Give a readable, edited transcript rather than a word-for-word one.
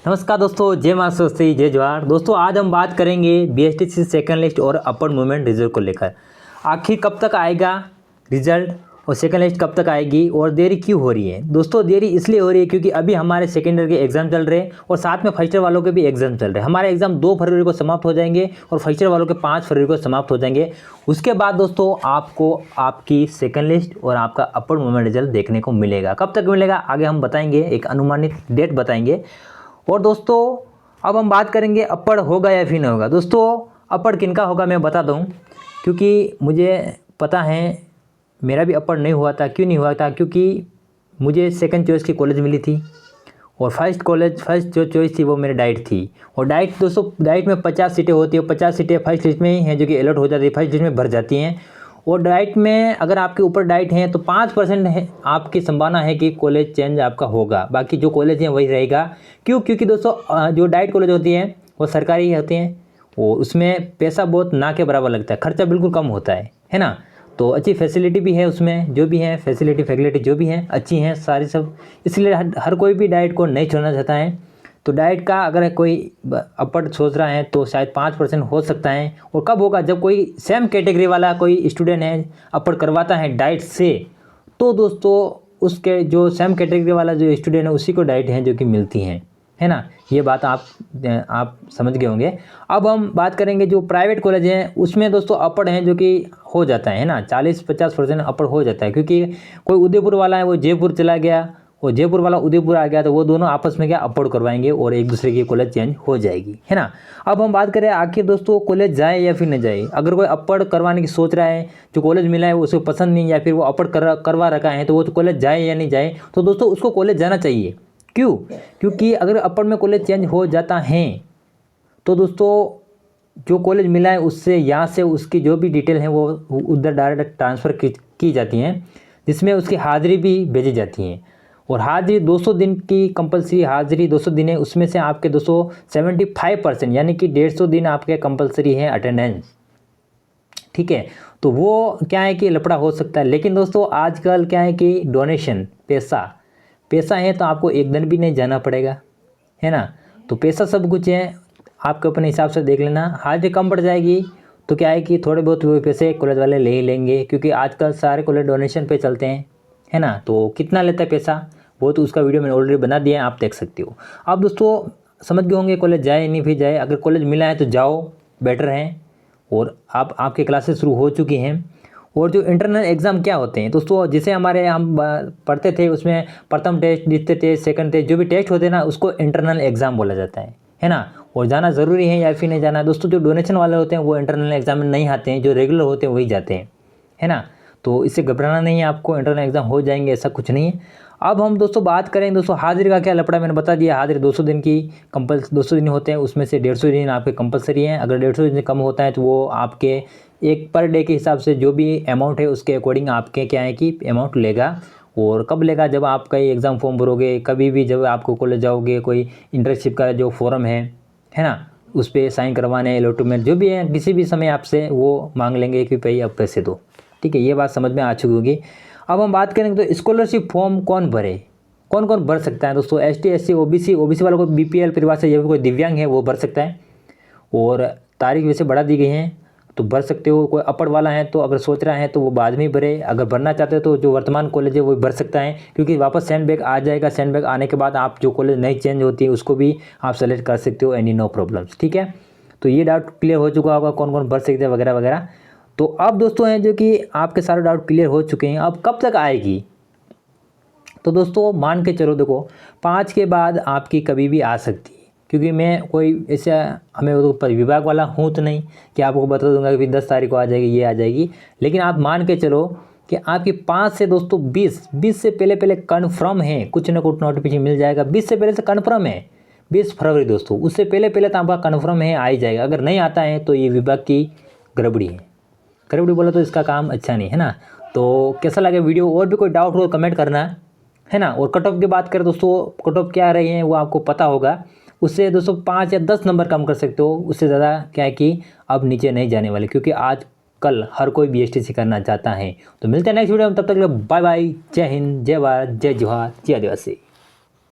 नमस्कार दोस्तों, जय मां सरस्वती, जय जवाहर। दोस्तों आज हम बात करेंगे बीएसटीसी सेकंड लिस्ट और अपर मूवमेंट रिजल्ट को लेकर। आखिर कब तक आएगा रिजल्ट और सेकंड लिस्ट कब तक आएगी और देरी क्यों हो रही है। दोस्तों देरी इसलिए हो रही है क्योंकि अभी हमारे सेकेंड ईयर के एग्जाम चल रहे हैं और साथ में फर्स्ट ईयर वालों के भी एग्जाम चल रहे हैं। हमारे एग्जाम 2 फरवरी को समाप्त हो जाएंगे और फर्स्ट ईयर वालों के 5 फरवरी को समाप्त हो जाएंगे। उसके बाद दोस्तों आपको आपकी सेकंड लिस्ट और आपका अपर मूवमेंट रिजल्ट देखने को मिलेगा। कब तक मिलेगा आगे हम बताएंगे, एक अनुमानित डेट बताएंगे। और दोस्तों अब हम बात करेंगे अपर होगा या फिर नहीं होगा। दोस्तों अपर किनका होगा मैं बता दूं, क्योंकि मुझे पता है मेरा भी अपर नहीं हुआ था। क्यों नहीं हुआ था? क्योंकि मुझे सेकंड चॉइस की कॉलेज मिली थी और फर्स्ट जो चॉइस थी वो मेरी डाइट थी। और डाइट दोस्तों, डाइट में 50 सीटें होती है, 50 सीटें फर्स्ट लिस्ट में ही हैं जो कि अलॉट हो जाती है, फर्स्ट लिस्ट में भर जाती हैं। और डाइट में अगर आपके ऊपर डाइट है तो 5% है आपकी संभावना है कि कॉलेज चेंज आपका होगा, बाकी जो कॉलेज है वही रहेगा। क्यों? क्योंकि दोस्तों जो डाइट कॉलेज होती हैं वो सरकारी होती हैं और उसमें पैसा बहुत ना के बराबर लगता है, खर्चा बिल्कुल कम होता है ना। तो अच्छी फैसिलिटी भी है उसमें, जो भी है फैसिलिटी जो भी हैं अच्छी हैं सारी सब, इसलिए हर कोई भी डाइट को नहीं छोड़ना चाहता है। तो डाइट का अगर कोई अपर सोच रहा है तो शायद 5% हो सकता है। और कब होगा? जब कोई सेम कैटेगरी वाला कोई स्टूडेंट है अपर करवाता है डाइट से, तो दोस्तों उसके जो सेम कैटेगरी वाला जो स्टूडेंट है उसी को डाइट है जो कि मिलती हैं, है ना। ये बात आप समझ गए होंगे। अब हम बात करेंगे जो प्राइवेट कॉलेज हैं उसमें दोस्तों अपर हैं जो कि हो जाता है ना, 40-50% अपर हो जाता है। क्योंकि कोई उदयपुर वाला है वो जयपुर चला गया और जयपुर वाला उदयपुर आ गया तो वो दोनों आपस में क्या अपर करवाएंगे और एक दूसरे की कॉलेज चेंज हो जाएगी, है ना। अब हम बात करें आखिर दोस्तों कॉलेज जाए या फिर न जाए। अगर कोई अपर करवाने की सोच रहा है, जो कॉलेज मिला है उसको पसंद नहीं या फिर वो अपर करवा रखा है, तो वो तो कॉलेज जाए या नहीं जाए, तो दोस्तों उसको कॉलेज जाना चाहिए। क्यों? क्योंकि अगर अपर में कॉलेज चेंज हो जाता है तो दोस्तों जो कॉलेज मिला है उससे यहाँ से उसकी जो भी डिटेल है वो उधर डायरेक्ट ट्रांसफ़र की जाती हैं, जिसमें उसकी हाज़िरी भी भेजी जाती हैं। और हाज़िरी 200 दिन की कंपलसरी हाज़िरी 200 दिन है, उसमें से आपके 275% यानी कि 150 दिन आपके कंपलसरी है अटेंडेंस, ठीक है। तो वो क्या है कि लफड़ा हो सकता है। लेकिन दोस्तों आजकल क्या है कि डोनेशन पैसा है तो आपको एक दिन भी नहीं जाना पड़ेगा, है ना। तो पैसा सब कुछ है, आपके अपने हिसाब से देख लेना। हाज़िरी कम पड़ जाएगी तो क्या है कि थोड़े बहुत पैसे कॉलेज वाले ले ही लेंगे, क्योंकि आजकल सारे कॉलेज डोनेशन पे चलते हैं, है ना। तो कितना लेता है पैसा वो तो उसका वीडियो मैंने ऑलरेडी बना दिया है, आप देख सकते हो। अब दोस्तों समझ गए होंगे कॉलेज जाए नहीं भी जाए। अगर कॉलेज मिला है तो जाओ, बेटर है। और आपके क्लासेस शुरू हो चुकी हैं। और जो इंटरनल एग्ज़ाम क्या होते हैं दोस्तों, जैसे हमारे हम पढ़ते थे उसमें प्रथम टेस्ट, द्वितीय टेस्ट, सेकंड टेस्ट, जो भी टेस्ट होते हैं ना उसको इंटरनल एग्ज़ाम बोला जाता है ना। और जाना ज़रूरी है या फिर नहीं जाना दोस्तों। जो डोनेशन वाले होते हैं वो इंटरनल एग्ज़ाम में नहीं आते हैं, जो रेगुलर होते हैं वही जाते हैं, है ना। तो इससे घबराना नहीं है आपको, इंटरनल एग्ज़ाम हो जाएंगे ऐसा कुछ नहीं है। अब हम दोस्तों बात करें दोस्तों हाज़िरी का क्या लफड़ा, मैंने बता दिया। हाज़िरी 200 दिन की 200 दिन होते हैं, उसमें से 150 दिन आपके कंपलसरी हैं। अगर 150 दिन से कम होता है तो वो आपके एक पर डे के हिसाब से जो भी अमाउंट है उसके अकॉर्डिंग आपके क्या है कि अमाउंट लेगा। और कब लेगा? जब आपका एग्ज़ाम फॉर्म भरोगे, कभी भी जब आपको कॉलेज जाओगे, कोई इंटर्नशिप का जो फॉर्म है ना, उस पर साइन करवाने, अलॉटमेंट जो भी है, किसी भी समय आपसे वो मांग लेंगे कि भाई अब पैसे दो, ठीक है। ये बात समझ में आ चुकी होगी। अब हम बात करेंगे तो स्कॉलरशिप फॉर्म कौन भरे, कौन कौन भर सकता है दोस्तों। ST SC OBC वालों को BPL परिवार से या कोई दिव्यांग है वो भर सकता है। और तारीख वैसे बढ़ा दी गई हैं तो भर सकते हो। कोई अपर वाला है तो अगर सोच रहा है तो वो बाद में भरे, अगर भरना चाहते हो तो जो वर्तमान कॉलेज है वो भर सकता है, क्योंकि वापस सेंड बैक आ जाएगा। सेंड बैक आने के बाद आप जो कॉलेज नहीं चेंज होती है उसको भी आप सेलेक्ट कर सकते हो, नो प्रॉब्लम्स, ठीक है। तो ये डाउट क्लियर हो चुका होगा कौन कौन भर सकते हैं वगैरह वगैरह। तो अब दोस्तों हैं जो कि आपके सारे डाउट क्लियर हो चुके हैं। अब कब तक आएगी? तो दोस्तों मान के चलो, देखो 5 के बाद आपकी कभी भी आ सकती है, क्योंकि मैं कोई ऐसा हमें विभाग वाला हूँ तो नहीं कि आपको बता दूंगा कि 10 तारीख को आ जाएगी, ये आ जाएगी। लेकिन आप मान के चलो कि आपकी 5 से दोस्तों 20 से पहले कन्फर्म है, कुछ ना कुछ नोटिफिकेशन मिल जाएगा। 20 से पहले से कन्फर्म है, 20 फरवरी दोस्तों, उससे पहले तो आपका कन्फर्म है, आ ही जाएगा। अगर नहीं आता है तो ये विभाग की गड़बड़ी है। गड़बड़ी बोला तो इसका काम अच्छा नहीं है ना। तो कैसा लगे वीडियो, और भी कोई डाउट हो कमेंट करना, है ना। और कट ऑफ की बात करें दोस्तों, कट ऑफ क्या रही है वो आपको पता होगा। उससे दोस्तों 5 या 10 नंबर कम कर सकते हो, उससे ज़्यादा क्या है कि अब नीचे नहीं जाने वाले, क्योंकि आज कल हर कोई BSTC करना चाहता है। तो मिलते हैं नेक्स्ट वीडियो में, तब तक बाय बाय, जय हिंद, जय भारत, जय जोहार, जय आदिवासी।